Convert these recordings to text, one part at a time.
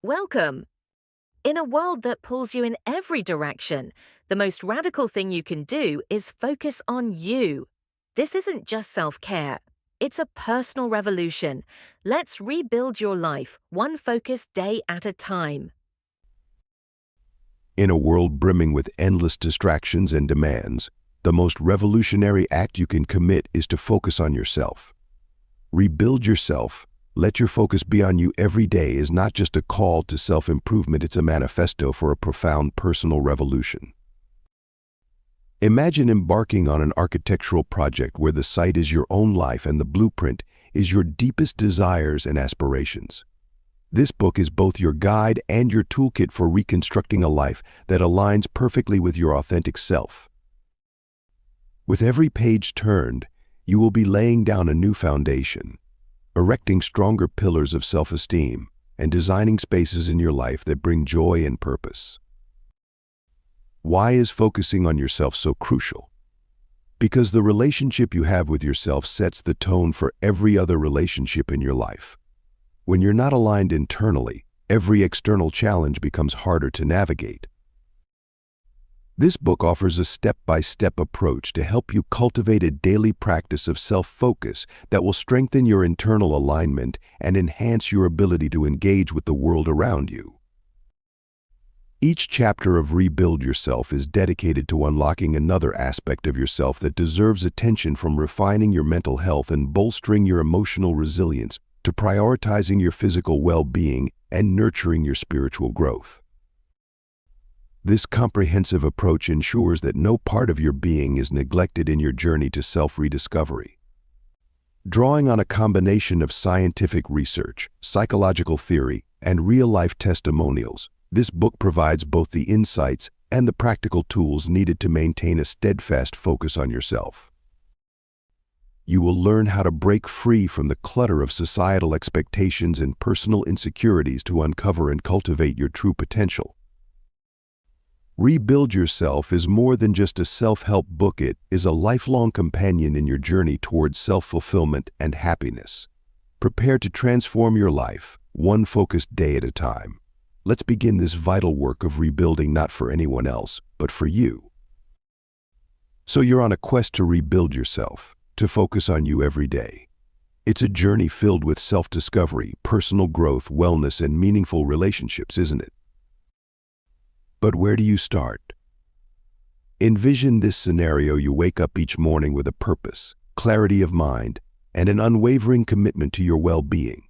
Welcome. In a world that pulls you in every direction, the most radical thing you can do is focus on you. This isn't just self-care. It's a personal revolution. Let's rebuild your life, one focused day at a time. In a world brimming with endless distractions and demands, the most revolutionary act you can commit is to focus on yourself. Rebuild yourself. Let your focus be on you every day is not just a call to self-improvement, it's a manifesto for a profound personal revolution. Imagine embarking on an architectural project where the site is your own life and the blueprint is your deepest desires and aspirations. This book is both your guide and your toolkit for reconstructing a life that aligns perfectly with your authentic self. With every page turned, you will be laying down a new foundation, erecting stronger pillars of self-esteem and designing spaces in your life that bring joy and purpose. Why is focusing on yourself so crucial? Because the relationship you have with yourself sets the tone for every other relationship in your life. When you're not aligned internally, every external challenge becomes harder to navigate. This book offers a step-by-step approach to help you cultivate a daily practice of self-focus that will strengthen your internal alignment and enhance your ability to engage with the world around you. Each chapter of Rebuild Yourself is dedicated to unlocking another aspect of yourself that deserves attention, from refining your mental health and bolstering your emotional resilience to prioritizing your physical well-being and nurturing your spiritual growth. This comprehensive approach ensures that no part of your being is neglected in your journey to self-rediscovery. Drawing on a combination of scientific research, psychological theory, and real-life testimonials, this book provides both the insights and the practical tools needed to maintain a steadfast focus on yourself. You will learn how to break free from the clutter of societal expectations and personal insecurities to uncover and cultivate your true potential. Rebuild Yourself is more than just a self-help book. It is a lifelong companion in your journey towards self-fulfillment and happiness. Prepare to transform your life, one focused day at a time. Let's begin this vital work of rebuilding, not for anyone else, but for you. So you're on a quest to rebuild yourself, to focus on you every day. It's a journey filled with self-discovery, personal growth, wellness, and meaningful relationships, isn't it? But where do you start? Envision this scenario: you wake up each morning with a purpose, clarity of mind, and an unwavering commitment to your well-being.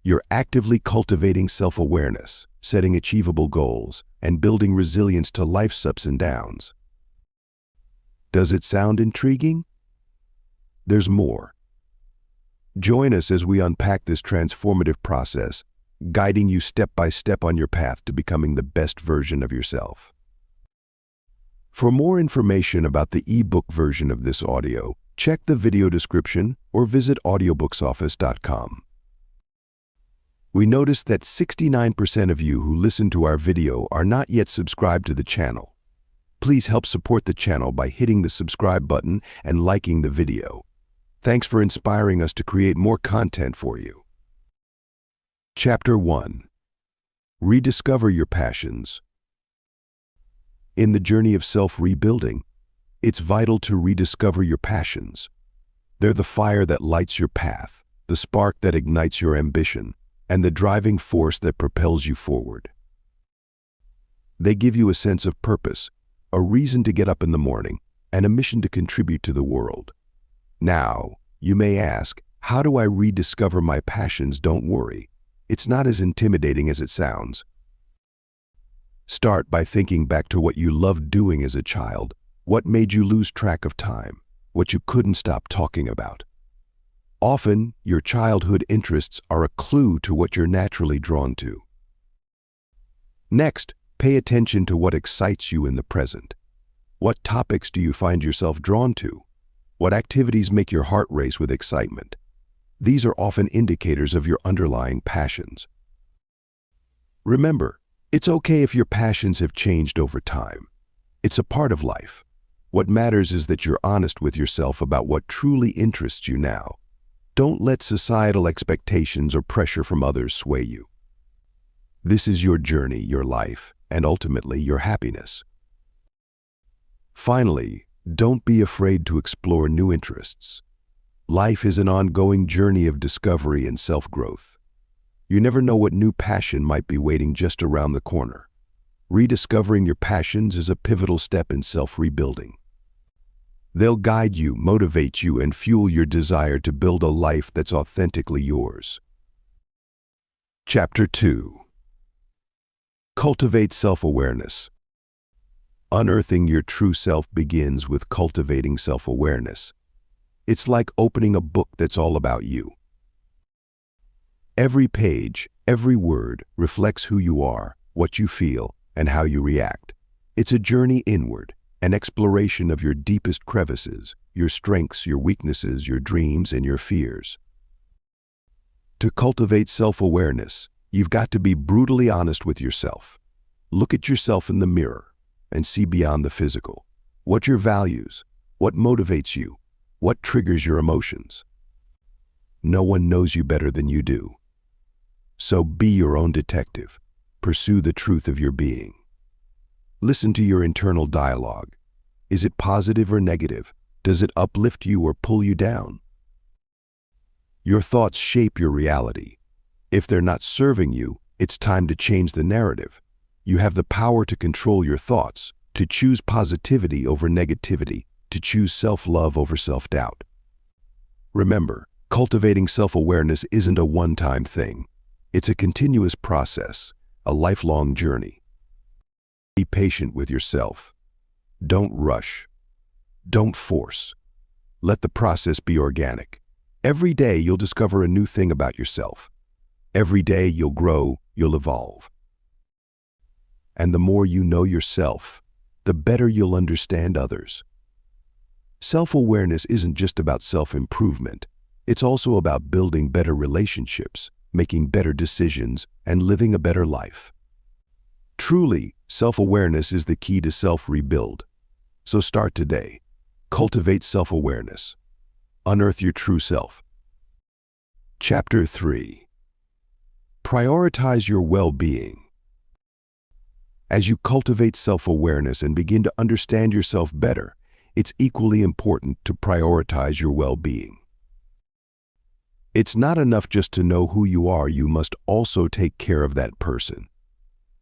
You're actively cultivating self-awareness, setting achievable goals, and building resilience to life's ups and downs. Does it sound intriguing? There's more. Join us as we unpack this transformative process, guiding you step by step on your path to becoming the best version of yourself. For more information about the ebook version of this audio, check the video description or visit audiobooksoffice.com. We noticed that 69% of you who listen to our video are not yet subscribed to the channel. Please help support the channel by hitting the subscribe button and liking the video. Thanks for inspiring us to create more content for you. Chapter 1. Rediscover your passions. In the journey of self-rebuilding, it's vital to rediscover your passions. They're the fire that lights your path, the spark that ignites your ambition, and the driving force that propels you forward. They give you a sense of purpose, a reason to get up in the morning, and a mission to contribute to the world. Now, you may ask, how do I rediscover my passions? Don't worry. It's not as intimidating as it sounds. Start by thinking back to what you loved doing as a child, what made you lose track of time, what you couldn't stop talking about. Often, your childhood interests are a clue to what you're naturally drawn to. Next, pay attention to what excites you in the present. What topics do you find yourself drawn to? What activities make your heart race with excitement? These are often indicators of your underlying passions. Remember, it's okay if your passions have changed over time. It's a part of life. What matters is that you're honest with yourself about what truly interests you now. Don't let societal expectations or pressure from others sway you. This is your journey, your life, and ultimately your happiness. Finally, don't be afraid to explore new interests. Life is an ongoing journey of discovery and self-growth. You never know what new passion might be waiting just around the corner. Rediscovering your passions is a pivotal step in self-rebuilding. They'll guide you, motivate you, and fuel your desire to build a life that's authentically yours. Chapter 2. Cultivate self-awareness. Unearthing your true self begins with cultivating self-awareness. It's like opening a book that's all about you. Every page, every word reflects who you are, what you feel, and how you react. It's a journey inward, an exploration of your deepest crevices, your strengths, your weaknesses, your dreams, and your fears. To cultivate self-awareness, you've got to be brutally honest with yourself. Look at yourself in the mirror and see beyond the physical. What your values? What motivates you? What triggers your emotions? No one knows you better than you do. So be your own detective. Pursue the truth of your being. Listen to your internal dialogue. Is it positive or negative? Does it uplift you or pull you down? Your thoughts shape your reality. If they're not serving you, it's time to change the narrative. You have the power to control your thoughts, to choose positivity over negativity, to choose self-love over self-doubt. Remember, cultivating self-awareness isn't a one-time thing. It's a continuous process, a lifelong journey. Be patient with yourself. Don't rush. Don't force. Let the process be organic. Every day you'll discover a new thing about yourself. Every day you'll grow, you'll evolve. And the more you know yourself, the better you'll understand others. Self-awareness isn't just about self-improvement. It's also about building better relationships, making better decisions, and living a better life. Truly, self-awareness is the key to self-rebuild. So start today. Cultivate self-awareness. Unearth your true self. Chapter 3. Prioritize your well-being. As you cultivate self-awareness and begin to understand yourself better, it's equally important to prioritize your well-being. It's not enough just to know who you are, you must also take care of that person.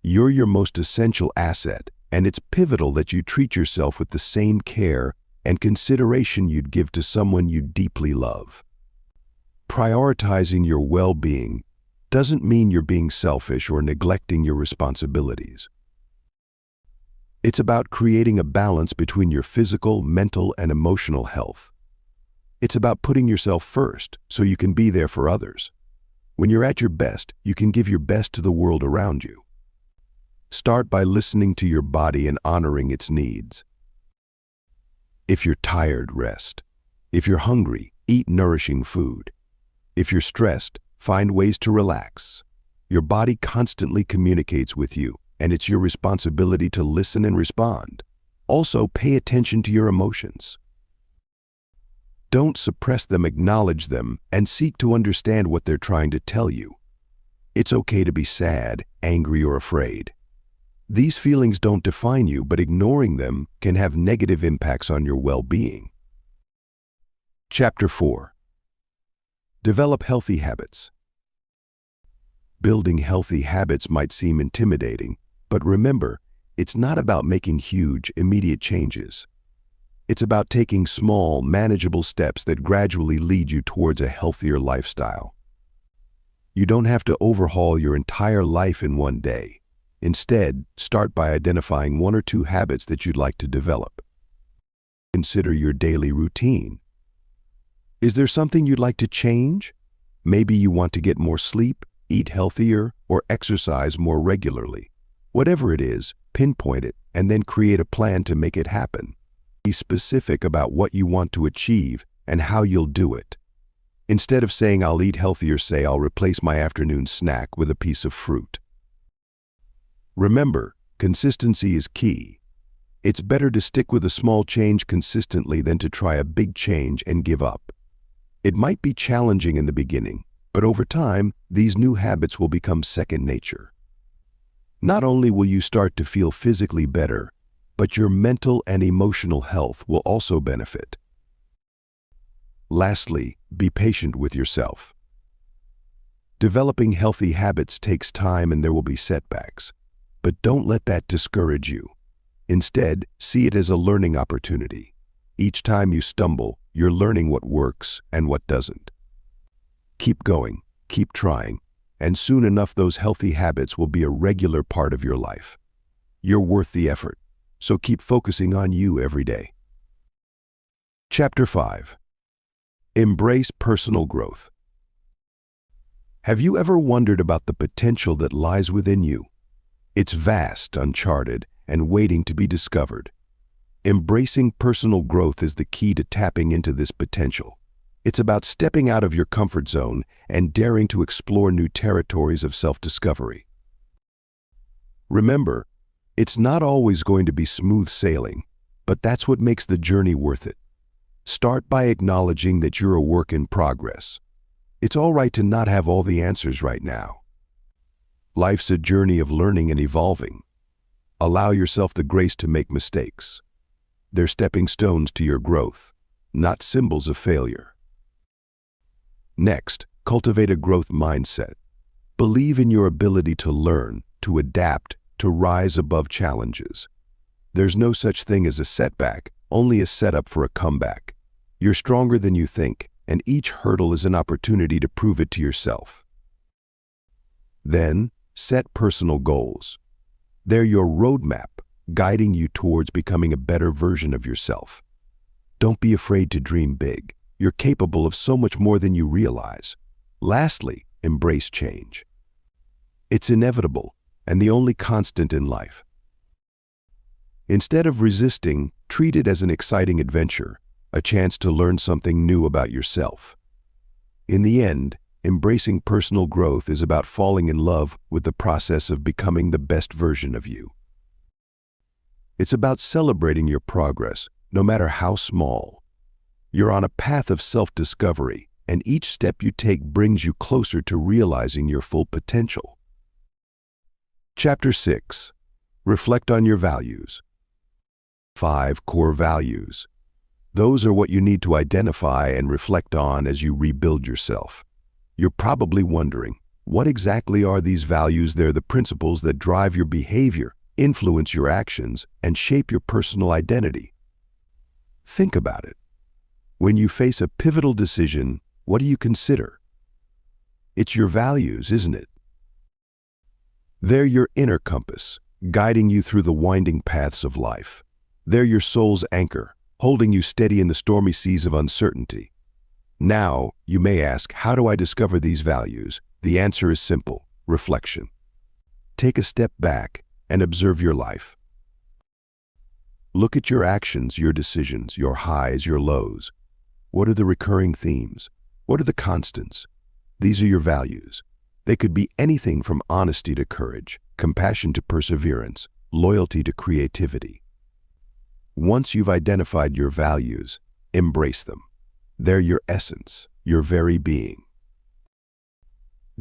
You're your most essential asset, and it's pivotal that you treat yourself with the same care and consideration you'd give to someone you deeply love. Prioritizing your well-being doesn't mean you're being selfish or neglecting your responsibilities. It's about creating a balance between your physical, mental, and emotional health. It's about putting yourself first so you can be there for others. When you're at your best, you can give your best to the world around you. Start by listening to your body and honoring its needs. If you're tired, rest. If you're hungry, eat nourishing food. If you're stressed, find ways to relax. Your body constantly communicates with you, and it's your responsibility to listen and respond. Also, pay attention to your emotions. Don't suppress them, acknowledge them, and seek to understand what they're trying to tell you. It's okay to be sad, angry, or afraid. These feelings don't define you, but ignoring them can have negative impacts on your well-being. Chapter 4. Develop healthy habits. Building healthy habits might seem intimidating, but remember, it's not about making huge, immediate changes. It's about taking small, manageable steps that gradually lead you towards a healthier lifestyle. You don't have to overhaul your entire life in one day. Instead, start by identifying 1 or 2 habits that you'd like to develop. Consider your daily routine. Is there something you'd like to change? Maybe you want to get more sleep, eat healthier, or exercise more regularly. Whatever it is, pinpoint it and then create a plan to make it happen. Be specific about what you want to achieve and how you'll do it. Instead of saying I'll eat healthier, say I'll replace my afternoon snack with a piece of fruit. Remember, consistency is key. It's better to stick with a small change consistently than to try a big change and give up. It might be challenging in the beginning, but over time, these new habits will become second nature. Not only will you start to feel physically better, but your mental and emotional health will also benefit. Lastly, be patient with yourself. Developing healthy habits takes time and there will be setbacks, but don't let that discourage you. Instead, see it as a learning opportunity. Each time you stumble, you're learning what works and what doesn't. Keep going, keep trying, and soon enough those healthy habits will be a regular part of your life. You're worth the effort, so keep focusing on you every day. Chapter 5. Embrace personal growth. Have you ever wondered about the potential that lies within you? It's vast, uncharted, and waiting to be discovered. Embracing personal growth is the key to tapping into this potential. It's about stepping out of your comfort zone and daring to explore new territories of self-discovery. Remember, it's not always going to be smooth sailing, but that's what makes the journey worth it. Start by acknowledging that you're a work in progress. It's all right to not have all the answers right now. Life's a journey of learning and evolving. Allow yourself the grace to make mistakes. They're stepping stones to your growth, not symbols of failure. Next, cultivate a growth mindset. Believe in your ability to learn, to adapt, to rise above challenges. There's no such thing as a setback, only a setup for a comeback. You're stronger than you think, and each hurdle is an opportunity to prove it to yourself. Then, set personal goals. They're your roadmap, guiding you towards becoming a better version of yourself. Don't be afraid to dream big. You're capable of so much more than you realize. Lastly, embrace change. It's inevitable and the only constant in life. Instead of resisting, treat it as an exciting adventure, a chance to learn something new about yourself. In the end, embracing personal growth is about falling in love with the process of becoming the best version of you. It's about celebrating your progress, no matter how small. You're on a path of self-discovery, and each step you take brings you closer to realizing your full potential. Chapter 6. Reflect on your values. 5 core values. Those are what you need to identify and reflect on as you rebuild yourself. You're probably wondering, what exactly are these values? They're the principles that drive your behavior, influence your actions, and shape your personal identity. Think about it. When you face a pivotal decision, what do you consider? It's your values, isn't it? They're your inner compass, guiding you through the winding paths of life. They're your soul's anchor, holding you steady in the stormy seas of uncertainty. Now, you may ask, how do I discover these values? The answer is simple: reflection. Take a step back and observe your life. Look at your actions, your decisions, your highs, your lows. What are the recurring themes? What are the constants? These are your values. They could be anything from honesty to courage, compassion to perseverance, loyalty to creativity. Once you've identified your values, embrace them. They're your essence, your very being.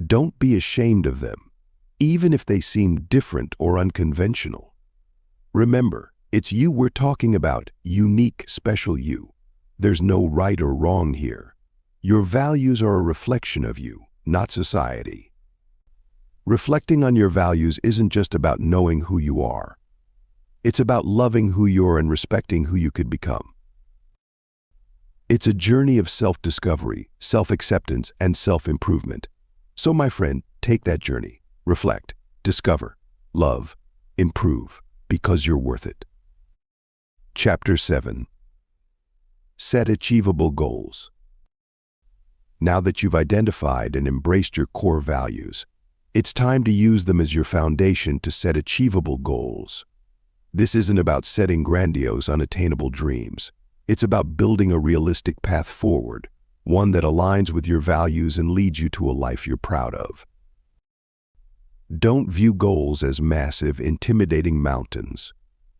Don't be ashamed of them, even if they seem different or unconventional. Remember, it's you we're talking about, unique, special you. There's no right or wrong here. Your values are a reflection of you, not society. Reflecting on your values isn't just about knowing who you are. It's about loving who you are and respecting who you could become. It's a journey of self-discovery, self-acceptance, and self-improvement. So, my friend, take that journey. Reflect, discover, love, improve, because you're worth it. Chapter 7. Set achievable goals. Now that you've identified and embraced your core values, it's time to use them as your foundation to set achievable goals. This isn't about setting grandiose, unattainable dreams. It's about building a realistic path forward, one that aligns with your values and leads you to a life you're proud of. Don't view goals as massive, intimidating mountains.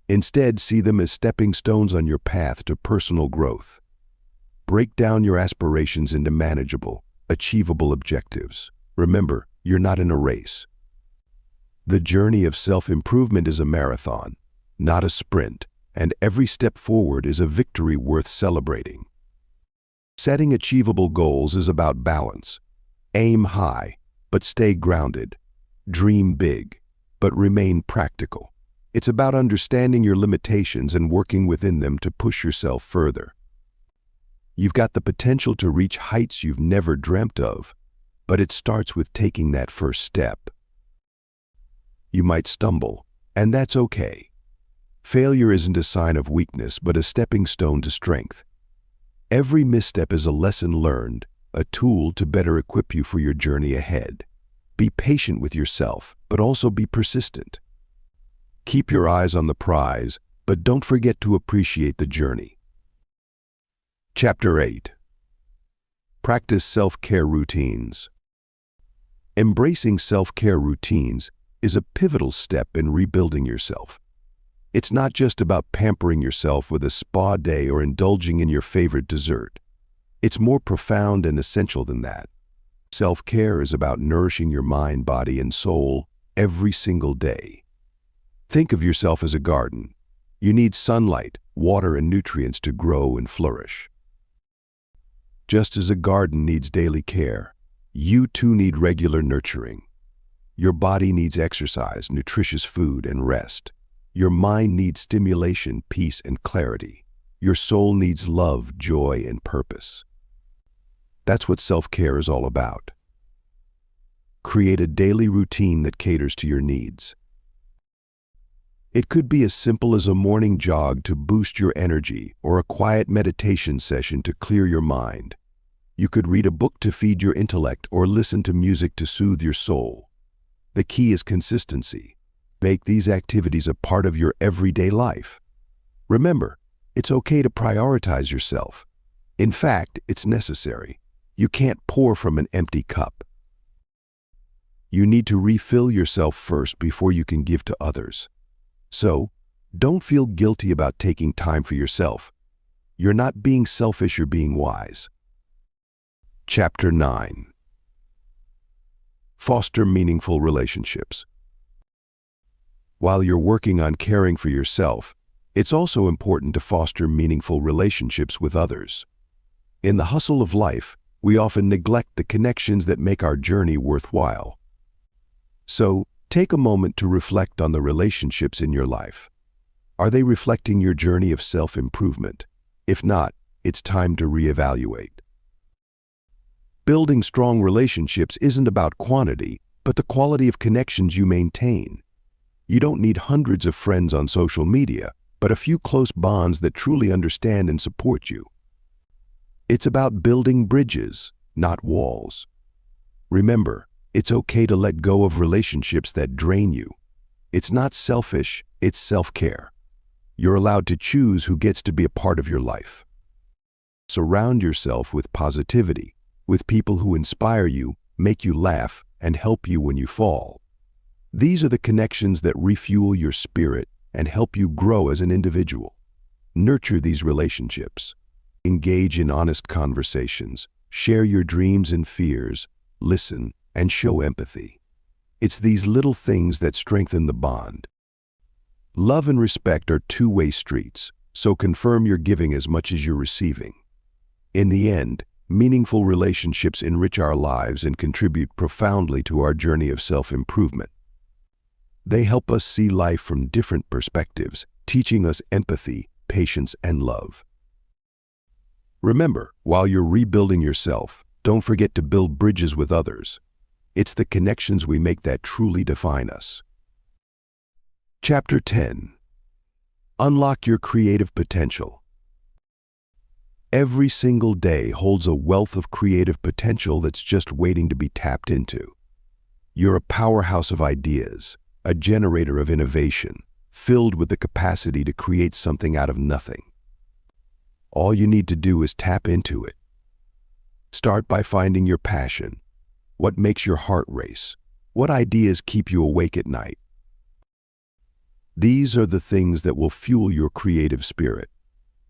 Instead, see them as stepping stones on your path to personal growth. Break down your aspirations into manageable, achievable objectives. Remember, you're not in a race. The journey of self-improvement is a marathon, not a sprint, and every step forward is a victory worth celebrating. Setting achievable goals is about balance. Aim high, but stay grounded. Dream big, but remain practical. It's about understanding your limitations and working within them to push yourself further. You've got the potential to reach heights you've never dreamt of, but it starts with taking that first step. You might stumble, and that's okay. Failure isn't a sign of weakness, but a stepping stone to strength. Every misstep is a lesson learned, a tool to better equip you for your journey ahead. Be patient with yourself, but also be persistent. Keep your eyes on the prize, but don't forget to appreciate the journey. Chapter 8. Practice self-care routines. Embracing self-care routines is a pivotal step in rebuilding yourself. It's not just about pampering yourself with a spa day or indulging in your favorite dessert. It's more profound and essential than that. Self-care is about nourishing your mind, body, and soul every single day. Think of yourself as a garden. You need sunlight, water, and nutrients to grow and flourish. Just as a garden needs daily care, you too need regular nurturing. Your body needs exercise, nutritious food, and rest. Your mind needs stimulation, peace, and clarity. Your soul needs love, joy, and purpose. That's what self-care is all about. Create a daily routine that caters to your needs. It could be as simple as a morning jog to boost your energy or a quiet meditation session to clear your mind. You could read a book to feed your intellect or listen to music to soothe your soul. The key is consistency. Make these activities a part of your everyday life. Remember, it's okay to prioritize yourself. In fact, it's necessary. You can't pour from an empty cup. You need to refill yourself first before you can give to others. So, don't feel guilty about taking time for yourself. You're not being selfish, you're being wise. Chapter 9. Foster meaningful relationships. While you're working on caring for yourself, it's also important to foster meaningful relationships with others. In the hustle of life, we often neglect the connections that make our journey worthwhile. So, take a moment to reflect on the relationships in your life. Are they reflecting your journey of self-improvement? If not, it's time to reevaluate. Building strong relationships isn't about quantity, but the quality of connections you maintain. You don't need hundreds of friends on social media, but a few close bonds that truly understand and support you. It's about building bridges, not walls. Remember, it's okay to let go of relationships that drain you. It's not selfish, it's self-care. You're allowed to choose who gets to be a part of your life. Surround yourself with positivity, with people who inspire you, make you laugh, and help you when you fall. These are the connections that refuel your spirit and help you grow as an individual. Nurture these relationships. Engage in honest conversations. Share your dreams and fears. Listen and show empathy. It's these little things that strengthen the bond. Love and respect are two-way streets, so confirm you're giving as much as you're receiving. In the end, meaningful relationships enrich our lives and contribute profoundly to our journey of self-improvement. They help us see life from different perspectives, teaching us empathy, patience, and love. Remember, while you're rebuilding yourself, don't forget to build bridges with others. It's the connections we make that truly define us. Chapter 10. Unlock your creative potential. Every single day holds a wealth of creative potential that's just waiting to be tapped into. You're a powerhouse of ideas, a generator of innovation, filled with the capacity to create something out of nothing. All you need to do is tap into it. Start by finding your passion. What makes your heart race? What ideas keep you awake at night? These are the things that will fuel your creative spirit.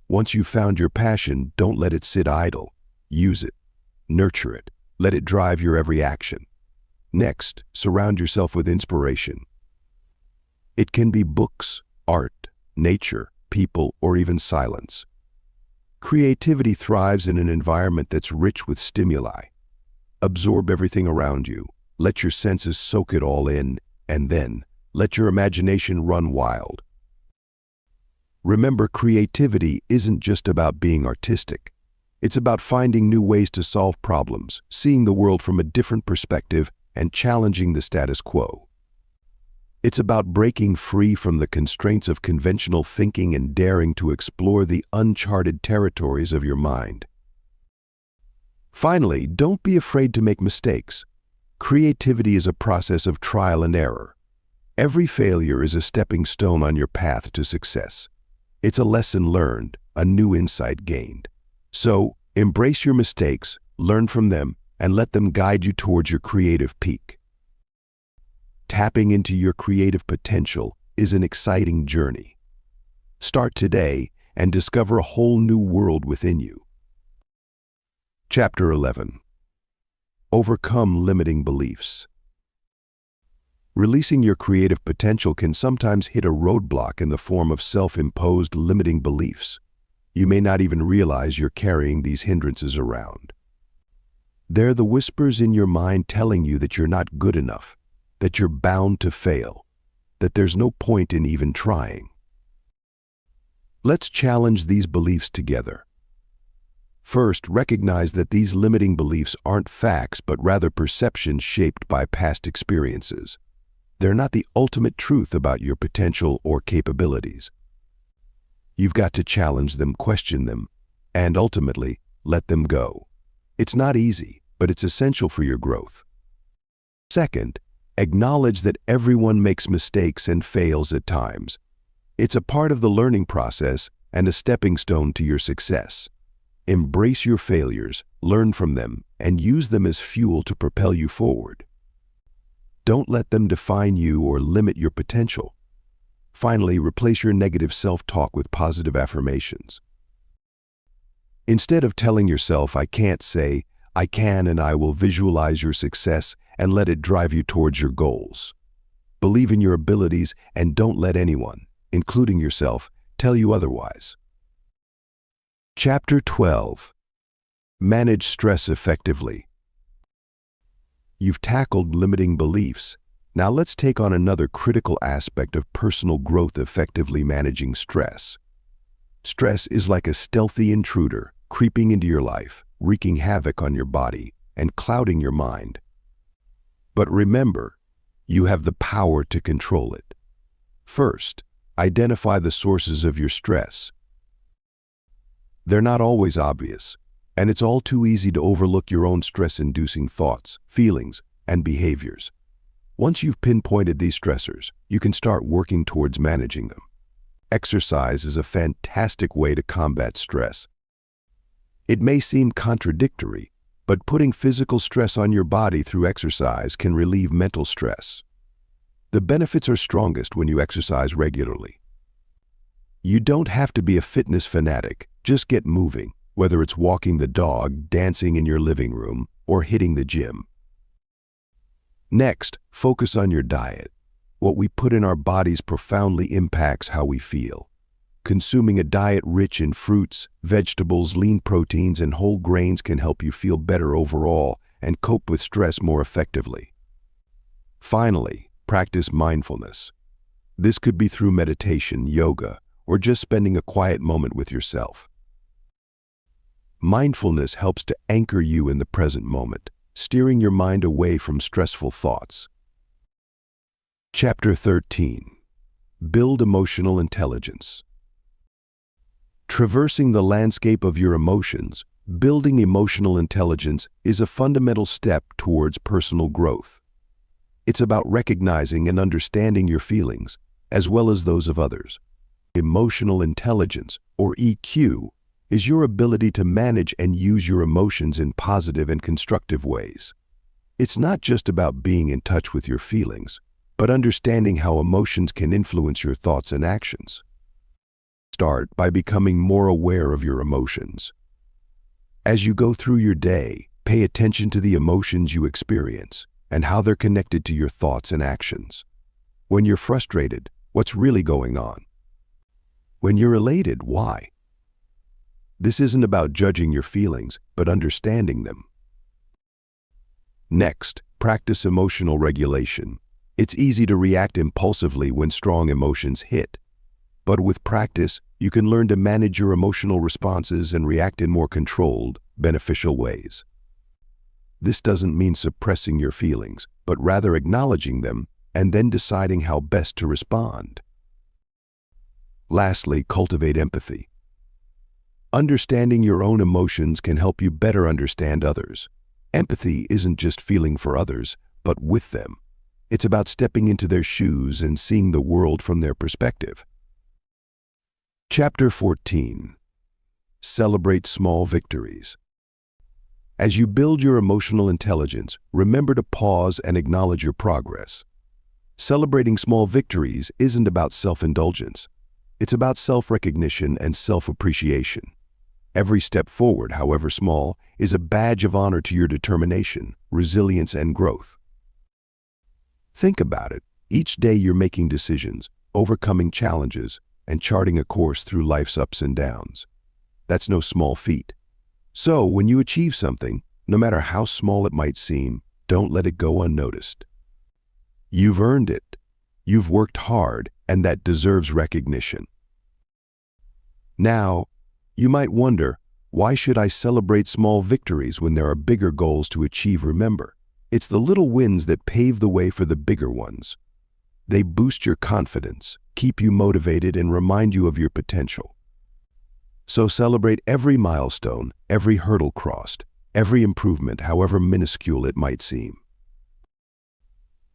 Once you've found your passion, don't let it sit idle. Use it. Nurture it. Let it drive your every action. Next, surround yourself with inspiration. It can be books, art, nature, people, or even silence. Creativity thrives in an environment that's rich with stimuli. Absorb everything around you, let your senses soak it all in, and then let your imagination run wild. Remember, creativity isn't just about being artistic. It's about finding new ways to solve problems, seeing the world from a different perspective, and challenging the status quo. It's about breaking free from the constraints of conventional thinking and daring to explore the uncharted territories of your mind. Finally, don't be afraid to make mistakes. Creativity is a process of trial and error. Every failure is a stepping stone on your path to success. It's a lesson learned, a new insight gained. So, embrace your mistakes, learn from them, and let them guide you towards your creative peak. Tapping into your creative potential is an exciting journey. Start today and discover a whole new world within you. Chapter 11. Overcome limiting beliefs. Releasing your creative potential can sometimes hit a roadblock in the form of self-imposed limiting beliefs. You may not even realize you're carrying these hindrances around. They're the whispers in your mind telling you that you're not good enough, that you're bound to fail, that there's no point in even trying. Let's challenge these beliefs together. First, recognize that these limiting beliefs aren't facts, but rather perceptions shaped by past experiences. They're not the ultimate truth about your potential or capabilities. You've got to challenge them, question them, and ultimately, let them go. It's not easy, but it's essential for your growth. Second, acknowledge that everyone makes mistakes and fails at times. It's a part of the learning process and a stepping stone to your success. Embrace your failures, learn from them, and use them as fuel to propel you forward. Don't let them define you or limit your potential. Finally, replace your negative self-talk with positive affirmations. Instead of telling yourself, "I can't," say, "I can," and I will. Visualize your success and let it drive you towards your goals. Believe in your abilities and don't let anyone, including yourself, tell you otherwise. Chapter 12. Manage stress effectively. You've tackled limiting beliefs. Now let's take on another critical aspect of personal growth: effectively managing stress. Stress is like a stealthy intruder, creeping into your life, wreaking havoc on your body, and clouding your mind. But remember, you have the power to control it. First, identify the sources of your stress. They're not always obvious, and it's all too easy to overlook your own stress-inducing thoughts, feelings, and behaviors. Once you've pinpointed these stressors, you can start working towards managing them. Exercise is a fantastic way to combat stress. It may seem contradictory, but putting physical stress on your body through exercise can relieve mental stress. The benefits are strongest when you exercise regularly. You don't have to be a fitness fanatic, just get moving, whether it's walking the dog, dancing in your living room, or hitting the gym. Next, focus on your diet. What we put in our bodies profoundly impacts how we feel. Consuming a diet rich in fruits, vegetables, lean proteins, and whole grains can help you feel better overall and cope with stress more effectively. Finally, practice mindfulness. This could be through meditation, yoga, or just spending a quiet moment with yourself. Mindfulness helps to anchor you in the present moment, steering your mind away from stressful thoughts. Chapter 13. Build emotional intelligence. Traversing the landscape of your emotions, building emotional intelligence is a fundamental step towards personal growth. It's about recognizing and understanding your feelings, as well as those of others. Emotional intelligence, or EQ, is your ability to manage and use your emotions in positive and constructive ways. It's not just about being in touch with your feelings, but understanding how emotions can influence your thoughts and actions. Start by becoming more aware of your emotions. As you go through your day, pay attention to the emotions you experience and how they're connected to your thoughts and actions. When you're frustrated, What's really going on? When you're elated, why? This isn't about judging your feelings, but understanding them. Next, practice emotional regulation. It's easy to react impulsively when strong emotions hit. But with practice, you can learn to manage your emotional responses and react in more controlled, beneficial ways. This doesn't mean suppressing your feelings, but rather acknowledging them and then deciding how best to respond. Lastly, cultivate empathy. Understanding your own emotions can help you better understand others. Empathy isn't just feeling for others, but with them. It's about stepping into their shoes and seeing the world from their perspective. Chapter 14. Celebrate small victories. As you build your emotional intelligence, remember to pause and acknowledge your progress. Celebrating small victories isn't about self-indulgence. It's about self-recognition and self-appreciation. Every step forward, however small, is a badge of honor to your determination, resilience, and growth. Think about it. Each day you're making decisions, overcoming challenges, and charting a course through life's ups and downs. That's no small feat. So, when you achieve something, no matter how small it might seem, don't let it go unnoticed. You've earned it. You've worked hard, and that deserves recognition. Now, you might wonder, why should I celebrate small victories when there are bigger goals to achieve? Remember, it's the little wins that pave the way for the bigger ones. They boost your confidence, keep you motivated, and remind you of your potential. So celebrate every milestone, every hurdle crossed, every improvement, however minuscule it might seem.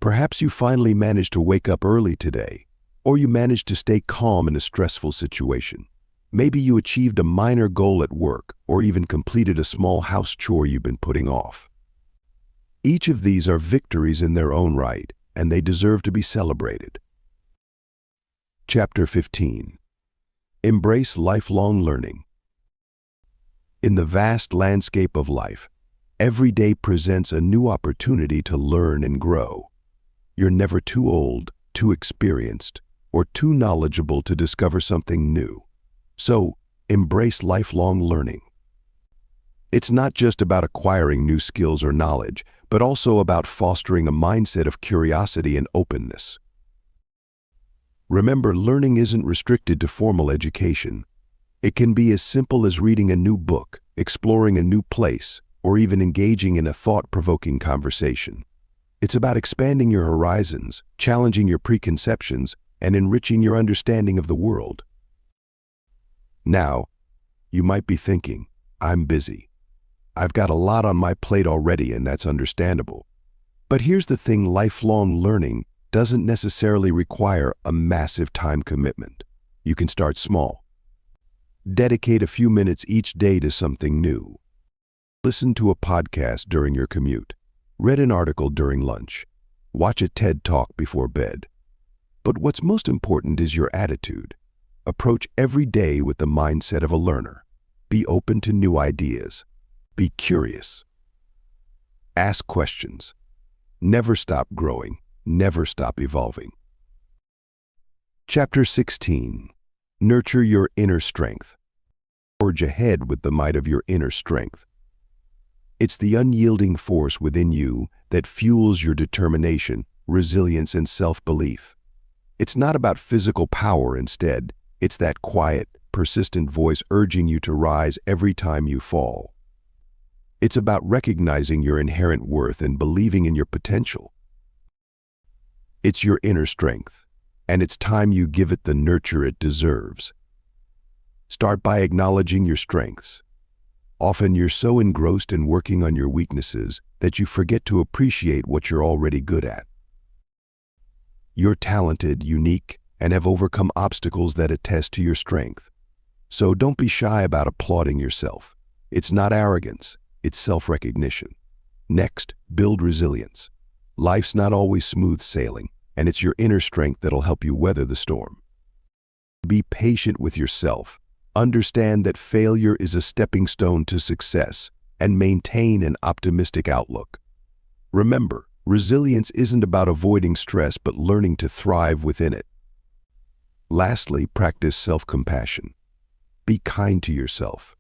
Perhaps you finally managed to wake up early today, or you managed to stay calm in a stressful situation. Maybe you achieved a minor goal at work, or even completed a small house chore you've been putting off. Each of these are victories in their own right, and they deserve to be celebrated. Chapter 15. Embrace lifelong learning. In the vast landscape of life, every day presents a new opportunity to learn and grow. You're never too old, too experienced, or too knowledgeable to discover something new. So, embrace lifelong learning. It's not just about acquiring new skills or knowledge, but also about fostering a mindset of curiosity and openness. Remember, learning isn't restricted to formal education. It can be as simple as reading a new book, exploring a new place, or even engaging in a thought-provoking conversation. It's about expanding your horizons, challenging your preconceptions, and enriching your understanding of the world. Now, you might be thinking, I'm busy. I've got a lot on my plate already, and that's understandable. But here's the thing, lifelong learning doesn't necessarily require a massive time commitment. You can start small. Dedicate a few minutes each day to something new. Listen to a podcast during your commute. Read an article during lunch. Watch a TED Talk before bed. But what's most important is your attitude. Approach every day with the mindset of a learner. Be open to new ideas. Be curious. Ask questions. Never stop growing. Never stop evolving. Chapter 16. Nurture your inner strength. Forge ahead with the might of your inner strength. It's the unyielding force within you that fuels your determination, resilience, and self-belief. It's not about physical power. Instead, it's that quiet, persistent voice urging you to rise every time you fall. It's about recognizing your inherent worth and believing in your potential. It's your inner strength, and it's time you give it the nurture it deserves. Start by acknowledging your strengths. Often you're so engrossed in working on your weaknesses that you forget to appreciate what you're already good at. You're talented, unique, and have overcome obstacles that attest to your strength. So don't be shy about applauding yourself. It's not arrogance, it's self-recognition. Next, build resilience. Life's not always smooth sailing, and it's your inner strength that'll help you weather the storm. Be patient with yourself. Understand that failure is a stepping stone to success, and maintain an optimistic outlook. Remember, resilience isn't about avoiding stress but learning to thrive within it. Lastly, practice self-compassion. Be kind to yourself.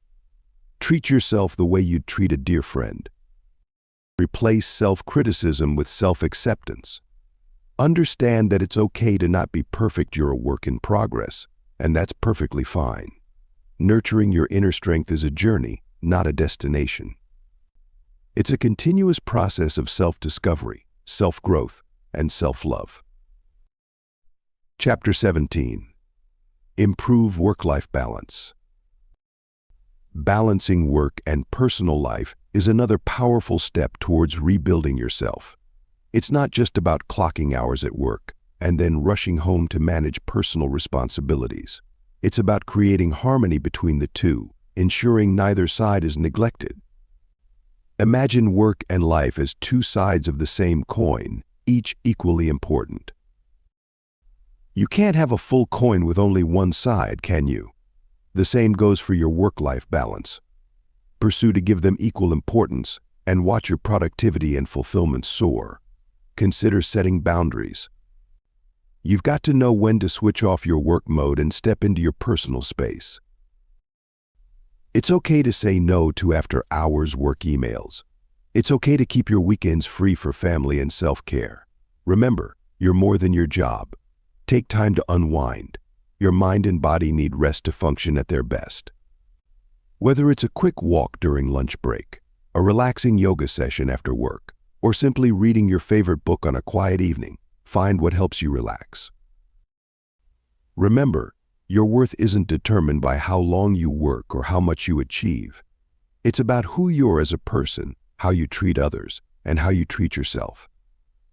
Treat yourself the way you'd treat a dear friend. Replace self-criticism with self-acceptance. Understand that it's okay to not be perfect. You're a work in progress, and that's perfectly fine. Nurturing your inner strength is a journey, not a destination. It's a continuous process of self-discovery, self-growth, and self-love. Chapter 17. Improve work-life balance. Balancing work and personal life is another powerful step towards rebuilding yourself. It's not just about clocking hours at work and then rushing home to manage personal responsibilities. It's about creating harmony between the two, ensuring neither side is neglected. Imagine work and life as two sides of the same coin, each equally important. You can't have a full coin with only one side, can you? The same goes for your work-life balance. Pursue to give them equal importance and watch your productivity and fulfillment soar. Consider setting boundaries. You've got to know when to switch off your work mode and step into your personal space. It's okay to say no to after-hours work emails. It's okay to keep your weekends free for family and self-care. Remember, you're more than your job. Take time to unwind. Your mind and body need rest to function at their best. Whether it's a quick walk during lunch break, a relaxing yoga session after work, or simply reading your favorite book on a quiet evening, find what helps you relax. Remember, your worth isn't determined by how long you work or how much you achieve. It's about who you are as a person, how you treat others, and how you treat yourself.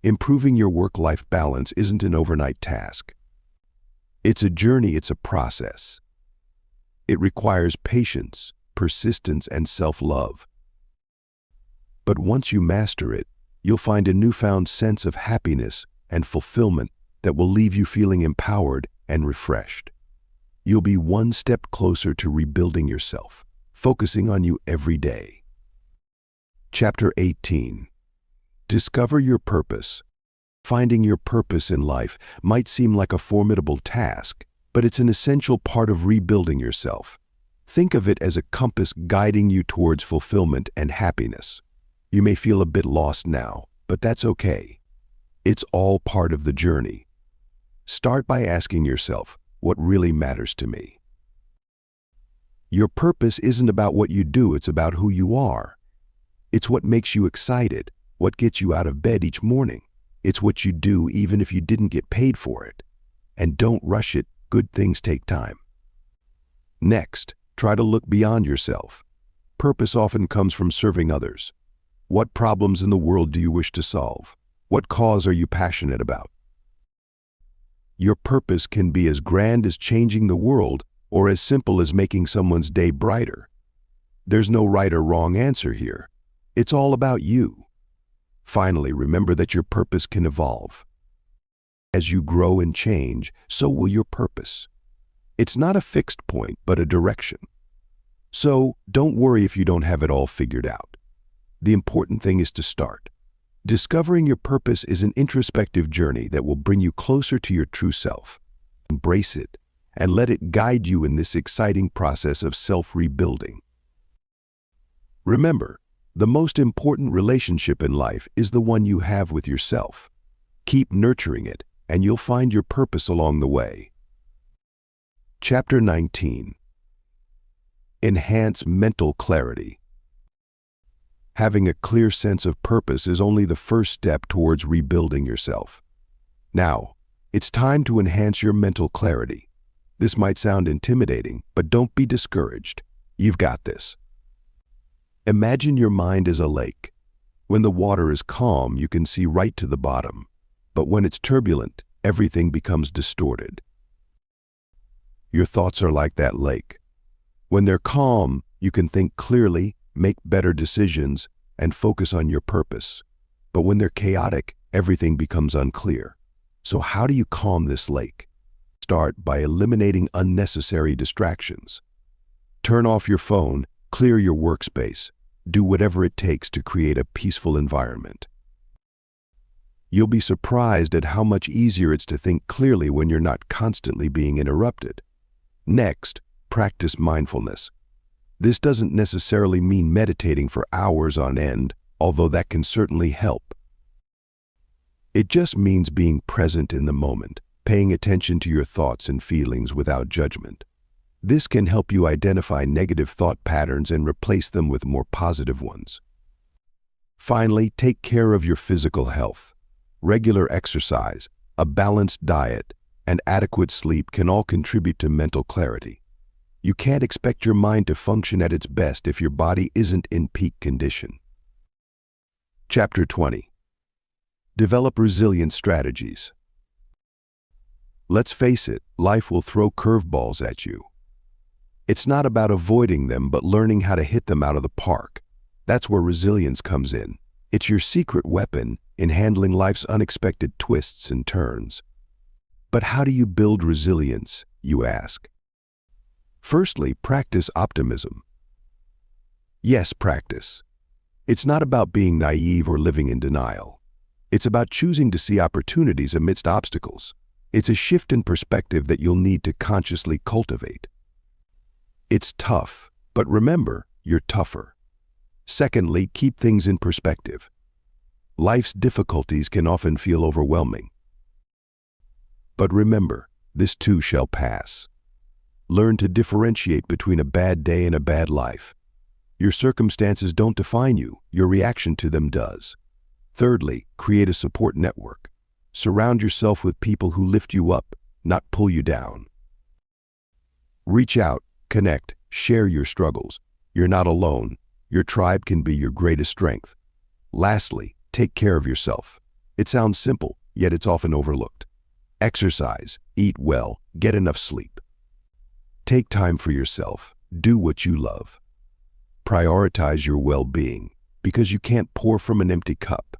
Improving your work-life balance isn't an overnight task. It's a journey, it's a process. It requires patience, persistence, and self-love. But once you master it, you'll find a newfound sense of happiness and fulfillment that will leave you feeling empowered and refreshed. You'll be one step closer to rebuilding yourself, focusing on you every day. Chapter 18. Discover your purpose. Finding your purpose in life might seem like a formidable task, but it's an essential part of rebuilding yourself. Think of it as a compass guiding you towards fulfillment and happiness. You may feel a bit lost now, but that's okay. It's all part of the journey. Start by asking yourself, what really matters to me? Your purpose isn't about what you do, it's about who you are. It's what makes you excited, what gets you out of bed each morning. It's what you do even if you didn't get paid for it. And don't rush it, good things take time. Next, try to look beyond yourself. Purpose often comes from serving others. What problems in the world do you wish to solve? What cause are you passionate about? Your purpose can be as grand as changing the world or as simple as making someone's day brighter. There's no right or wrong answer here. It's all about you. Finally, remember that your purpose can evolve. As you grow and change, so will your purpose. It's not a fixed point, but a direction. So, don't worry if you don't have it all figured out. The important thing is to start. Discovering your purpose is an introspective journey that will bring you closer to your true self. Embrace it, and let it guide you in this exciting process of self-rebuilding. Remember, the most important relationship in life is the one you have with yourself. Keep nurturing it, and you'll find your purpose along the way. Chapter 19. Enhance mental clarity. Having a clear sense of purpose is only the first step towards rebuilding yourself. Now, it's time to enhance your mental clarity. This might sound intimidating, but don't be discouraged. You've got this. Imagine your mind as a lake. When the water is calm, you can see right to the bottom. But when it's turbulent, everything becomes distorted. Your thoughts are like that lake. When they're calm, you can think clearly, make better decisions, and focus on your purpose. But when they're chaotic, everything becomes unclear. So how do you calm this lake? Start by eliminating unnecessary distractions. Turn off your phone, clear your workspace. Do whatever it takes to create a peaceful environment. You'll be surprised at how much easier it's to think clearly when you're not constantly being interrupted. Next, practice mindfulness. This doesn't necessarily mean meditating for hours on end, although that can certainly help. It just means being present in the moment, paying attention to your thoughts and feelings without judgment. This can help you identify negative thought patterns and replace them with more positive ones. Finally, take care of your physical health. Regular exercise, a balanced diet, and adequate sleep can all contribute to mental clarity. You can't expect your mind to function at its best if your body isn't in peak condition. Chapter 20. Develop resilient strategies. Let's face it, life will throw curveballs at you. It's not about avoiding them, but learning how to hit them out of the park. That's where resilience comes in. It's your secret weapon in handling life's unexpected twists and turns. But how do you build resilience, you ask? Firstly, practice optimism. Yes, practice. It's not about being naive or living in denial. It's about choosing to see opportunities amidst obstacles. It's a shift in perspective that you'll need to consciously cultivate. It's tough, but remember, you're tougher. Secondly, keep things in perspective. Life's difficulties can often feel overwhelming. But remember, this too shall pass. Learn to differentiate between a bad day and a bad life. Your circumstances don't define you, your reaction to them does. Thirdly, create a support network. Surround yourself with people who lift you up, not pull you down. Reach out, connect, share your struggles. You're not alone. Your tribe can be your greatest strength. Lastly, take care of yourself. It sounds simple, yet it's often overlooked. Exercise, eat well, get enough sleep. Take time for yourself. Do what you love. Prioritize your well-being, because you can't pour from an empty cup.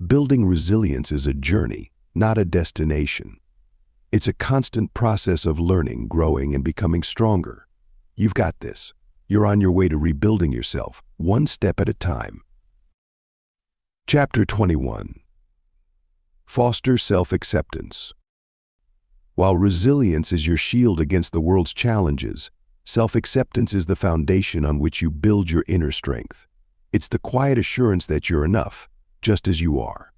Building resilience is a journey, not a destination. It's a constant process of learning, growing, and becoming stronger. You've got this. You're on your way to rebuilding yourself, one step at a time. Chapter 21. Foster self-acceptance. While resilience is your shield against the world's challenges, self-acceptance is the foundation on which you build your inner strength. It's the quiet assurance that you're enough, just as you are.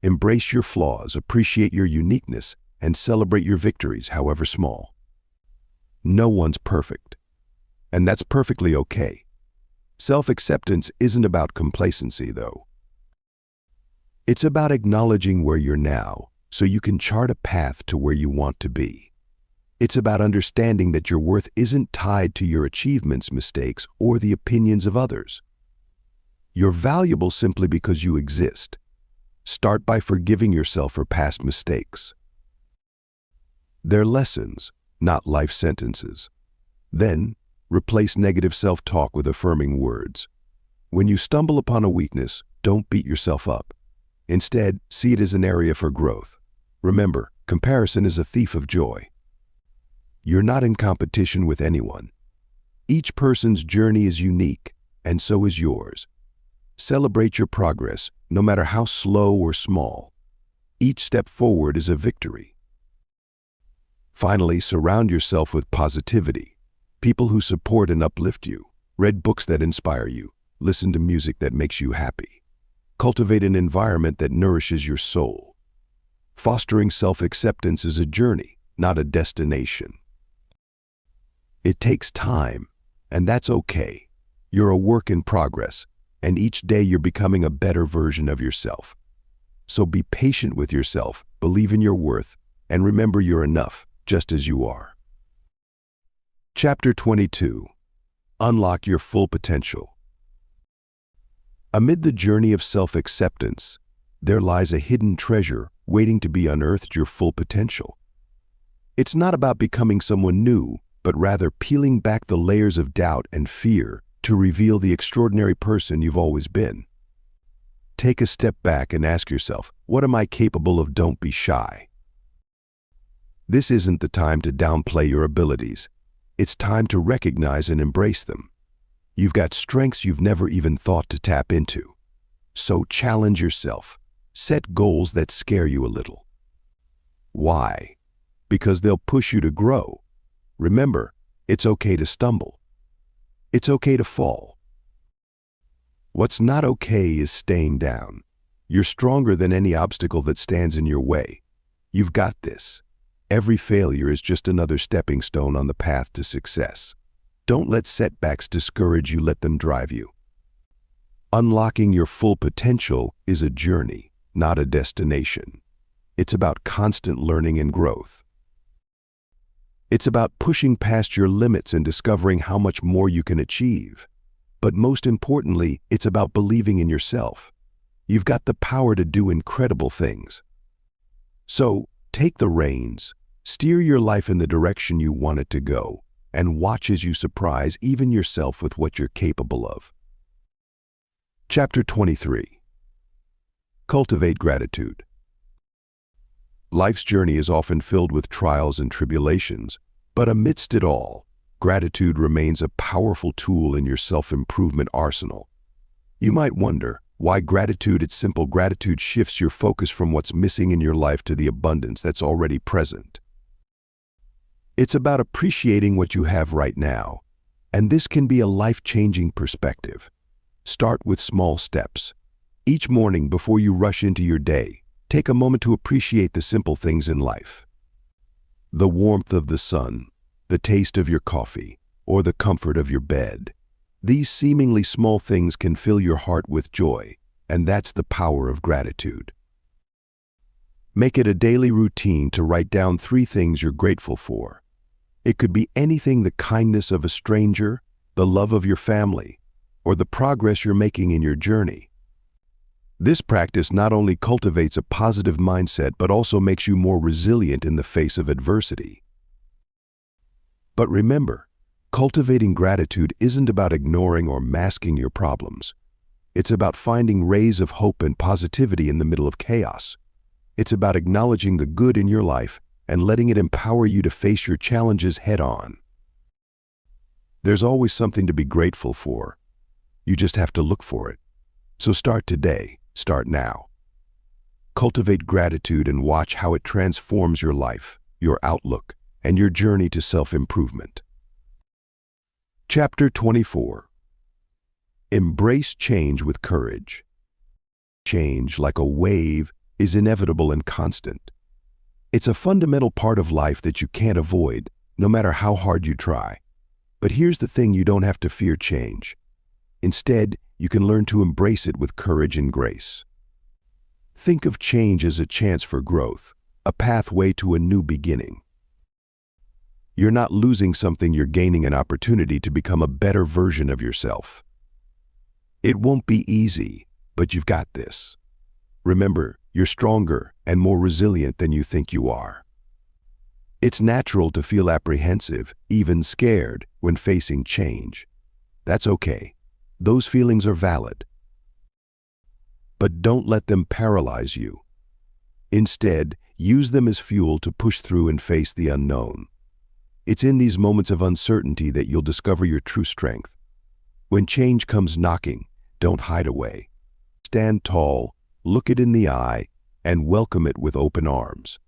Embrace your flaws, appreciate your uniqueness, and celebrate your victories, however small. No one's perfect, and that's perfectly okay. Self-acceptance isn't about complacency, though. It's about acknowledging where you're now, so you can chart a path to where you want to be. It's about understanding that your worth isn't tied to your achievements, mistakes, or the opinions of others. You're valuable simply because you exist. Start by forgiving yourself for past mistakes. They're lessons, not life sentences. Then, replace negative self-talk with affirming words. When you stumble upon a weakness, don't beat yourself up. Instead, see it as an area for growth. Remember, comparison is a thief of joy. You're not in competition with anyone. Each person's journey is unique, and so is yours. Celebrate your progress, no matter how slow or small. Each step forward is a victory. Finally, surround yourself with positivity. People who support and uplift you. Read books that inspire you. Listen to music that makes you happy. Cultivate an environment that nourishes your soul. Fostering self-acceptance is a journey, not a destination. It takes time, and that's okay. You're a work in progress, and each day you're becoming a better version of yourself. So be patient with yourself, believe in your worth, and remember you're enough, just as you are. Chapter 22. Unlock your full potential. Amid the journey of self-acceptance, there lies a hidden treasure waiting to be unearthed: your full potential. It's not about becoming someone new, but rather peeling back the layers of doubt and fear to reveal the extraordinary person you've always been. Take a step back and ask yourself, what am I capable of? Don't be shy. This isn't the time to downplay your abilities. It's time to recognize and embrace them. You've got strengths you've never even thought to tap into. So challenge yourself. Set goals that scare you a little. Why? Because they'll push you to grow. Remember, it's okay to stumble. It's okay to fall. What's not okay is staying down. You're stronger than any obstacle that stands in your way. You've got this. Every failure is just another stepping stone on the path to success. Don't let setbacks discourage you, let them drive you. Unlocking your full potential is a journey, not a destination. It's about constant learning and growth. It's about pushing past your limits and discovering how much more you can achieve. But most importantly, it's about believing in yourself. You've got the power to do incredible things. So, take the reins, steer your life in the direction you want it to go, and watch as you surprise even yourself with what you're capable of. Chapter 23. Cultivate gratitude. Life's journey is often filled with trials and tribulations, but amidst it all, gratitude remains a powerful tool in your self-improvement arsenal. You might wonder why gratitude. It's simple. Gratitude shifts your focus from what's missing in your life to the abundance that's already present. It's about appreciating what you have right now, and this can be a life-changing perspective. Start with small steps. Each morning before you rush into your day, take a moment to appreciate the simple things in life. The warmth of the sun, the taste of your coffee, or the comfort of your bed. These seemingly small things can fill your heart with joy, and that's the power of gratitude. Make it a daily routine to write down 3 things you're grateful for. It could be anything: the kindness of a stranger, the love of your family, or the progress you're making in your journey. This practice not only cultivates a positive mindset but also makes you more resilient in the face of adversity. But remember, cultivating gratitude isn't about ignoring or masking your problems. It's about finding rays of hope and positivity in the middle of chaos. It's about acknowledging the good in your life and letting it empower you to face your challenges head-on. There's always something to be grateful for. You just have to look for it. So start today. Start now. Cultivate gratitude and watch how it transforms your life, your outlook, and your journey to self-improvement. Chapter 24. Embrace change with courage. Change, like a wave, is inevitable and constant. It's a fundamental part of life that you can't avoid, no matter how hard you try. But here's the thing: you don't have to fear change. Instead, you can learn to embrace it with courage and grace. Think of change as a chance for growth, a pathway to a new beginning. You're not losing something, you're gaining an opportunity to become a better version of yourself. It won't be easy, but you've got this. Remember, you're stronger and more resilient than you think you are. It's natural to feel apprehensive, even scared, when facing change. That's okay. Those feelings are valid. But don't let them paralyze you. Instead, use them as fuel to push through and face the unknown. It's in these moments of uncertainty that you'll discover your true strength. When change comes knocking, don't hide away. Stand tall, look it in the eye, and welcome it with open arms.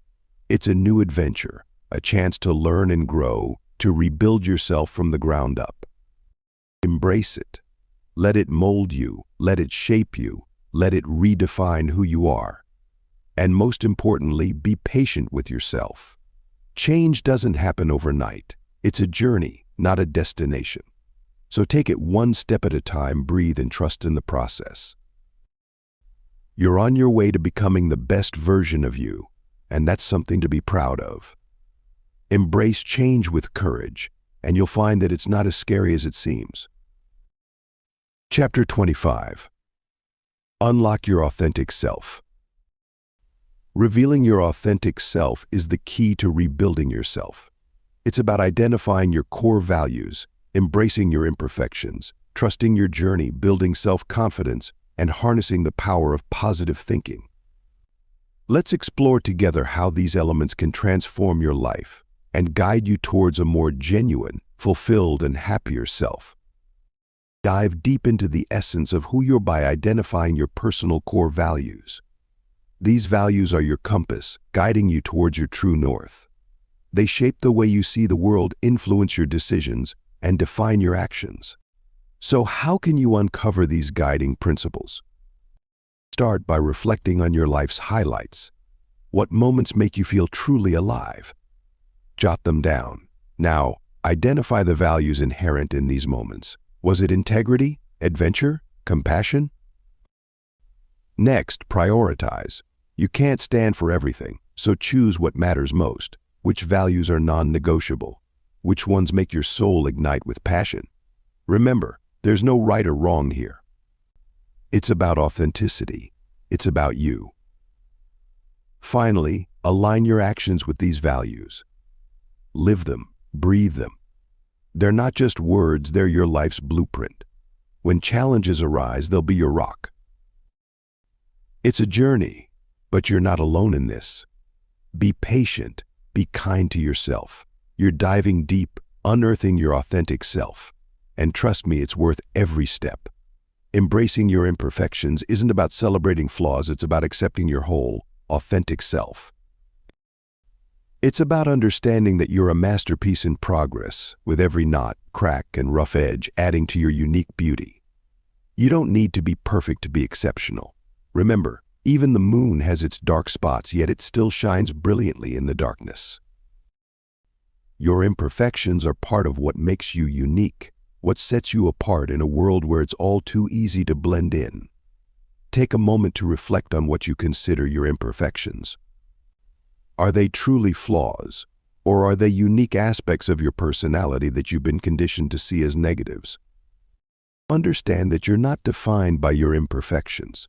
It's a new adventure, a chance to learn and grow, to rebuild yourself from the ground up. Embrace it. Let it mold you, let it shape you, let it redefine who you are. And most importantly, be patient with yourself. Change doesn't happen overnight. It's a journey, not a destination. So take it one step at a time, breathe, and trust in the process. You're on your way to becoming the best version of you, and that's something to be proud of. Embrace change with courage, and you'll find that it's not as scary as it seems. Chapter 25. Unlock your authentic self. Revealing your authentic self is the key to rebuilding yourself. It's about identifying your core values, embracing your imperfections, trusting your journey, building self-confidence, and harnessing the power of positive thinking. Let's explore together how these elements can transform your life and guide you towards a more genuine, fulfilled, and happier self. Dive deep into the essence of who you are by identifying your personal core values. These values are your compass, guiding you towards your true north. They shape the way you see the world, influence your decisions, and define your actions. So how can you uncover these guiding principles? Start by reflecting on your life's highlights. What moments make you feel truly alive? Jot them down. Now, identify the values inherent in these moments. Was it integrity, adventure, compassion? Next, prioritize. You can't stand for everything, so choose what matters most. Which values are non-negotiable? Which ones make your soul ignite with passion? Remember, there's no right or wrong here. It's about authenticity. It's about you. Finally, align your actions with these values. Live them, breathe them. They're not just words, they're your life's blueprint. When challenges arise, they'll be your rock. It's a journey, but you're not alone in this. Be patient, be kind to yourself. You're diving deep, unearthing your authentic self. And trust me, it's worth every step. Embracing your imperfections isn't about celebrating flaws, it's about accepting your whole, authentic self. It's about understanding that you're a masterpiece in progress, with every knot, crack, and rough edge adding to your unique beauty. You don't need to be perfect to be exceptional. Remember, even the moon has its dark spots, yet it still shines brilliantly in the darkness. Your imperfections are part of what makes you unique, what sets you apart in a world where it's all too easy to blend in. Take a moment to reflect on what you consider your imperfections. Are they truly flaws, or are they unique aspects of your personality that you've been conditioned to see as negatives? Understand that you're not defined by your imperfections.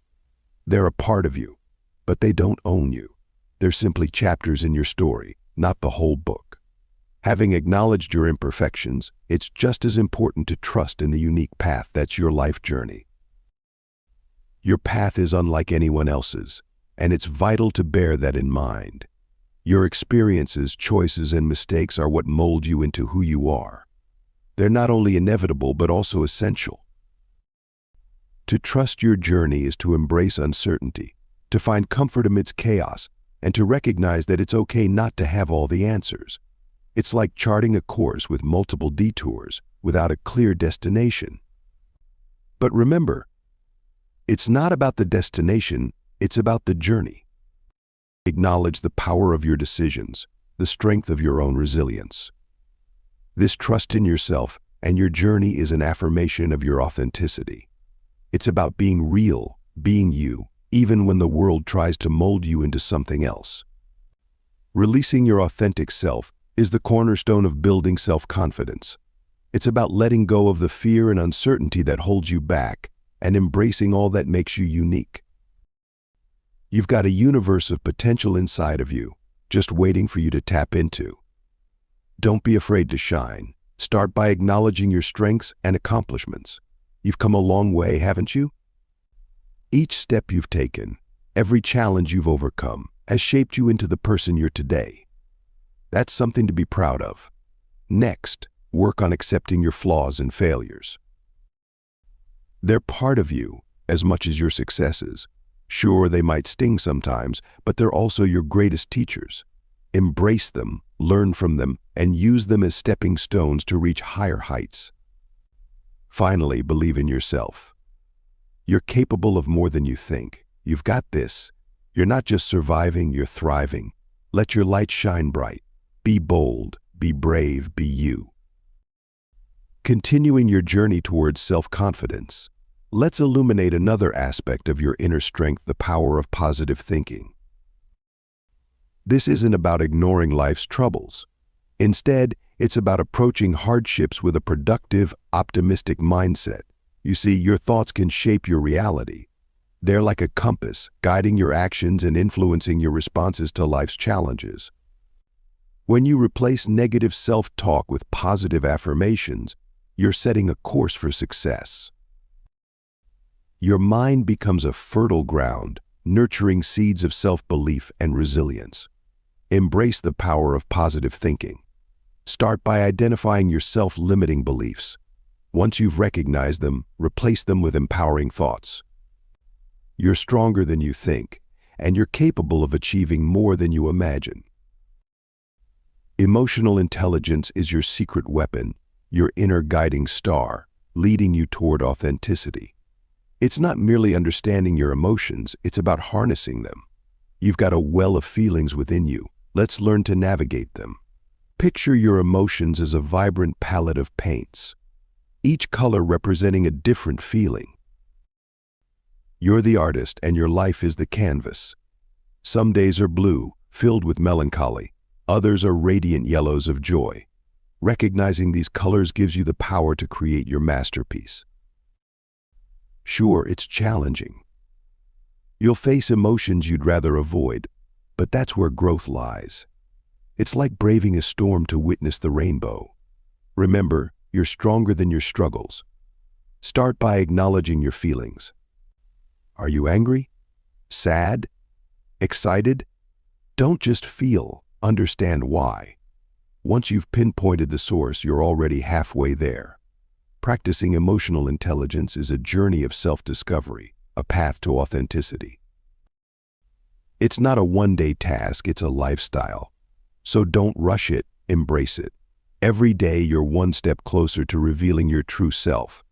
They're a part of you, but they don't own you. They're simply chapters in your story, not the whole book. Having acknowledged your imperfections, it's just as important to trust in the unique path that's your life journey. Your path is unlike anyone else's, and it's vital to bear that in mind. Your experiences, choices, and mistakes are what mold you into who you are. They're not only inevitable, but also essential. To trust your journey is to embrace uncertainty, to find comfort amidst chaos, and to recognize that it's okay not to have all the answers. It's like charting a course with multiple detours without a clear destination. But remember, it's not about the destination, it's about the journey. Acknowledge the power of your decisions, the strength of your own resilience. This trust in yourself and your journey is an affirmation of your authenticity. It's about being real, being you, even when the world tries to mold you into something else. Releasing your authentic self is the cornerstone of building self-confidence. It's about letting go of the fear and uncertainty that holds you back and embracing all that makes you unique. You've got a universe of potential inside of you, just waiting for you to tap into. Don't be afraid to shine. Start by acknowledging your strengths and accomplishments. You've come a long way, haven't you? Each step you've taken, every challenge you've overcome, has shaped you into the person you're today. That's something to be proud of. Next, work on accepting your flaws and failures. They're part of you as much as your successes. Sure, they might sting sometimes, but they're also your greatest teachers. Embrace them, learn from them, and use them as stepping stones to reach higher heights. Finally, believe in yourself. You're capable of more than you think. You've got this. You're not just surviving, you're thriving. Let your light shine bright. Be bold, be brave, be you. Continuing your journey towards self-confidence, let's illuminate another aspect of your inner strength, the power of positive thinking. This isn't about ignoring life's troubles. Instead, it's about approaching hardships with a productive, optimistic mindset. You see, your thoughts can shape your reality. They're like a compass, guiding your actions and influencing your responses to life's challenges. When you replace negative self-talk with positive affirmations, you're setting a course for success. Your mind becomes a fertile ground, nurturing seeds of self-belief and resilience. Embrace the power of positive thinking. Start by identifying your self-limiting beliefs. Once you've recognized them, replace them with empowering thoughts. You're stronger than you think, and you're capable of achieving more than you imagine. Emotional intelligence is your secret weapon, your inner guiding star, leading you toward authenticity. It's not merely understanding your emotions, it's about harnessing them. You've got a well of feelings within you. Let's learn to navigate them. Picture your emotions as a vibrant palette of paints, each color representing a different feeling. You're the artist and your life is the canvas. Some days are blue, filled with melancholy. Others are radiant yellows of joy. Recognizing these colors gives you the power to create your masterpiece. Sure, it's challenging. You'll face emotions you'd rather avoid, but that's where growth lies. It's like braving a storm to witness the rainbow. Remember, you're stronger than your struggles. Start by acknowledging your feelings. Are you angry? Sad? Excited? Don't just feel, understand why. Once you've pinpointed the source, you're already halfway there. Practicing emotional intelligence is a journey of self-discovery, a path to authenticity. It's not a one-day task, it's a lifestyle. So don't rush it, embrace it. Every day you're one step closer to revealing your true self.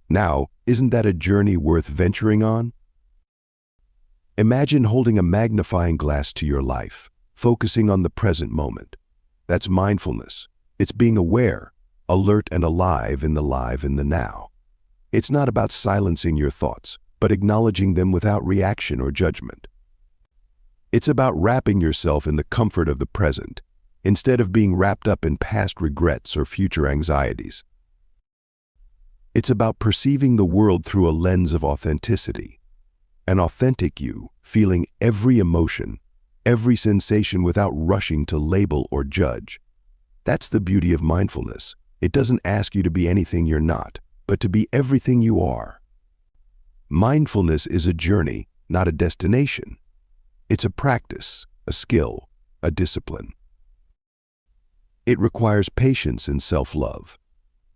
Now, isn't that a journey worth venturing on? Imagine holding a magnifying glass to your life, focusing on the present moment. That's mindfulness. It's being aware, alert and alive in the now. It's not about silencing your thoughts, but acknowledging them without reaction or judgment. It's about wrapping yourself in the comfort of the present, instead of being wrapped up in past regrets or future anxieties. It's about perceiving the world through a lens of authenticity. An authentic you, feeling every emotion, every sensation without rushing to label or judge. That's the beauty of mindfulness. It doesn't ask you to be anything you're not, but to be everything you are. Mindfulness is a journey, not a destination. It's a practice, a skill, a discipline. It requires patience and self-love.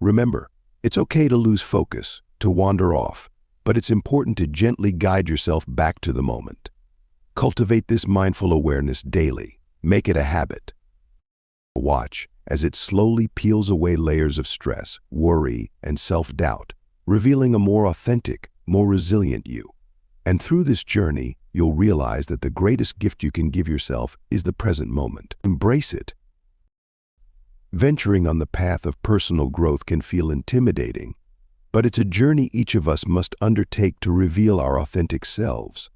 Remember, it's okay to lose focus, to wander off, but it's important to gently guide yourself back to the moment. Cultivate this mindful awareness daily. Make it a habit. Watch as it slowly peels away layers of stress, worry, and self-doubt, revealing a more authentic, more resilient you. And through this journey, you'll realize that the greatest gift you can give yourself is the present moment. Embrace it. Venturing on the path of personal growth can feel intimidating, but it's a journey each of us must undertake to reveal our authentic selves.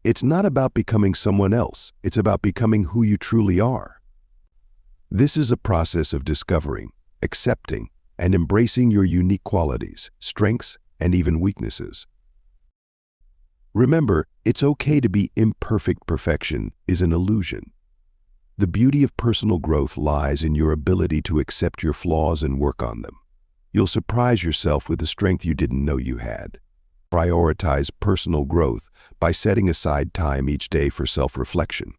It's not about becoming someone else, it's about becoming who you truly are. This is a process of discovering, accepting, and embracing your unique qualities, strengths, and even weaknesses. Remember, it's okay to be imperfect. Perfection is an illusion. The beauty of personal growth lies in your ability to accept your flaws and work on them. You'll surprise yourself with the strength you didn't know you had. Prioritize personal growth by setting aside time each day for self-reflection.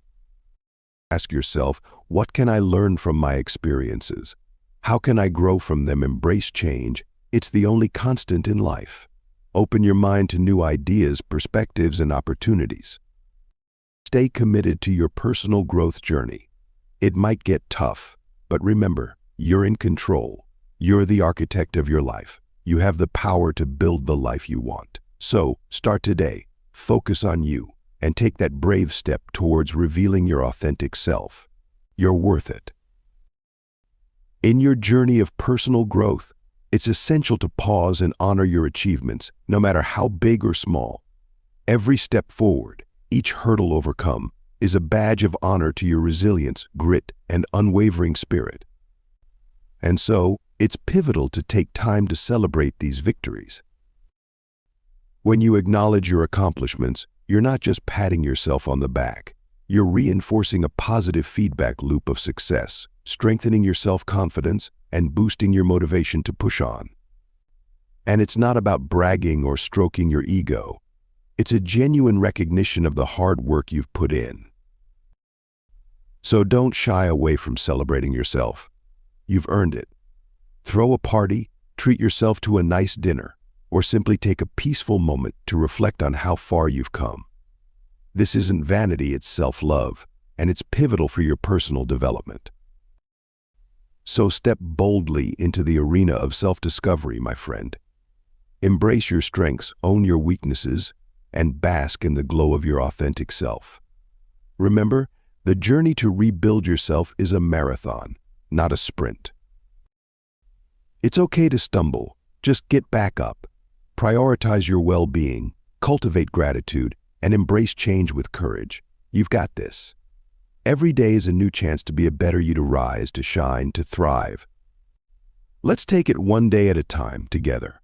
Ask yourself, what can I learn from my experiences? How can I grow from them? Embrace change. It's the only constant in life. Open your mind to new ideas, perspectives, and opportunities. Stay committed to your personal growth journey. It might get tough, but remember, you're in control. You're the architect of your life. You have the power to build the life you want. So, start today, focus on you, and take that brave step towards revealing your authentic self. You're worth it. In your journey of personal growth, it's essential to pause and honor your achievements, no matter how big or small. Every step forward, each hurdle overcome, is a badge of honor to your resilience, grit, and unwavering spirit. And so, it's pivotal to take time to celebrate these victories. When you acknowledge your accomplishments, you're not just patting yourself on the back. You're reinforcing a positive feedback loop of success, strengthening your self-confidence, and boosting your motivation to push on. And it's not about bragging or stroking your ego. It's a genuine recognition of the hard work you've put in. So don't shy away from celebrating yourself. You've earned it. Throw a party, treat yourself to a nice dinner, or simply take a peaceful moment to reflect on how far you've come. This isn't vanity, it's self-love, and it's pivotal for your personal development. So step boldly into the arena of self-discovery, my friend. Embrace your strengths, own your weaknesses, and bask in the glow of your authentic self. Remember, the journey to rebuild yourself is a marathon, not a sprint. It's okay to stumble. Just get back up. Prioritize your well-being, cultivate gratitude, and embrace change with courage. You've got this. Every day is a new chance to be a better you, to rise, to shine, to thrive. Let's take it one day at a time together.